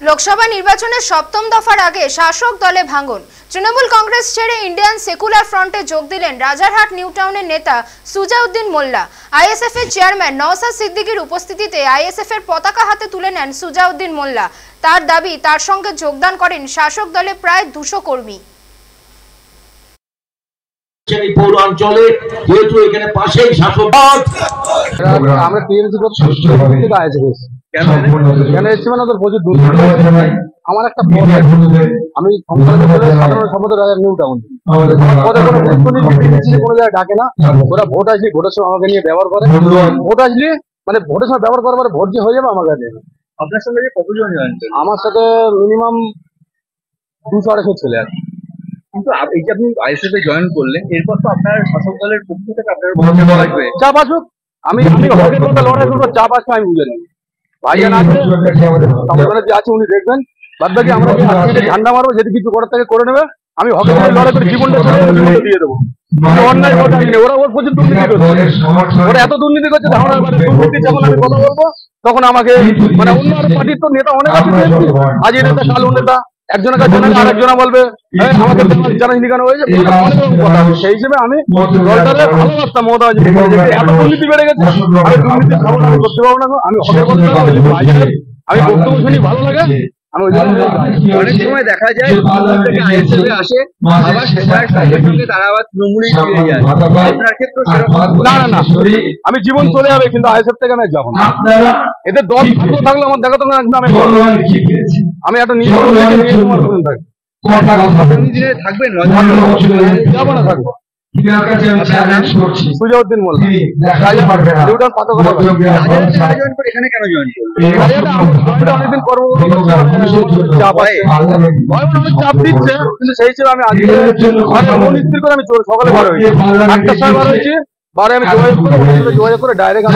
লোকসভা নির্বাচনের সপ্তম দফার আগে শাসক দলে ভাঙন। তৃণমূল কংগ্রেস ছেড়ে ইন্ডিয়ান সেকুলার ফ্রন্টে যোগ দিলেন রাজারহাট নিউ টাউনের নেতা সুজাউদ্দিন মোল্লা। আইএসএফ এর চেয়ারম্যান নওশাদ সিদ্দিকীর উপস্থিতিতে আইএসএফ এর পতাকা হাতে তুলে নেন সুজাউদ্দিন মোল্লা। তার দাবি, তার সঙ্গে যোগদান করেন শাসক দলে প্রায় 200 কর্মী। পৌরাঞ্চলে যেহেতু এখানে পাশেই শাসক আমরা টিএমসি কেন এসেছি মানে ওদের প্রচুর দূর। আমার একটা আমি সাধারণ সম্পাদক রাজা নিউ টাউন কোনো জায়গায় ডাকে না। ওরা ভোট আসলে ভোটের সময় আমাকে নিয়ে ব্যবহার করে, ভোট আসলে মানে ভোটের সময় ব্যবহার করার পরে ভোট যে হয়ে যাবে আমার কাছে। আপনার সঙ্গে কতজন জয়েন? আমার সাথে মিনিমাম 200-250 ছেলে আছে। কিন্তু এই যে আপনি আইএসএফ এ জয়েন করলেন, এরপর তো আপনার শাসক দলের পক্ষ থেকে আপনার আসবে। চাপ আসুক, আমি হকের কথা লড়াই করবো, চাপ আসবে আমি বুঝে নেব। ভাইজান আছে যে আছে উনি দেখবেন, বাদ বাকি আমরা ঝান্ডা মারবো, যদি কিছু করার থেকে করে নেবে। আমি হকের কথা লড়াই করে জীবনটা দিয়ে দেবো। অন্যায় ওরা ওর প্রচুর দুর্নীতি করছে, ওরা এত দুর্নীতি করছে। দুর্নীতি যখন আমি কথা বলবো তখন আমাকে মানে অন্য পার্টির তো নেতা অনেক আছে, আজ এই নেতা কাল নেতা, একজনের কাছে আরেকজনা বলবে আমাকে জানাইনি কেন হয়েছে। সেই হিসেবে আমি দলটারে ভালোবাসতাম, মমতা এত দুর্নীতি বেড়ে গেছে, আমি দুর্নীতি খাবো না, আমি করতে পারবো না। আমি হকের কথা আমি বক্তব্য শুনি, ভালো লাগে। অনেক সময় দেখা যায় আইএসএফ এ আসে, তারা আবার তৃণমূলে ফিরে যায়। আপনার ক্ষেত্রে না না না, আমি জীবন চলে যাবে কিন্তু আইএসএফ থেকে আমি যাবো না। এদের দল থাকলে আমার দেখা তো আমি একটা নিজের থাকবেন, যাবো না, থাকবো। সুজাউদ্দিন মোল্লা এখানে কেন জয়েন অনেকদিন চাপ দিচ্ছে, কিন্তু সেই হিসেবে আমি আজকে করে আমি সকালে বার হয়েছি, 8টার সময় বার হয়েছি। বারে আমি যোগাযোগ করে ডাইরেক্ট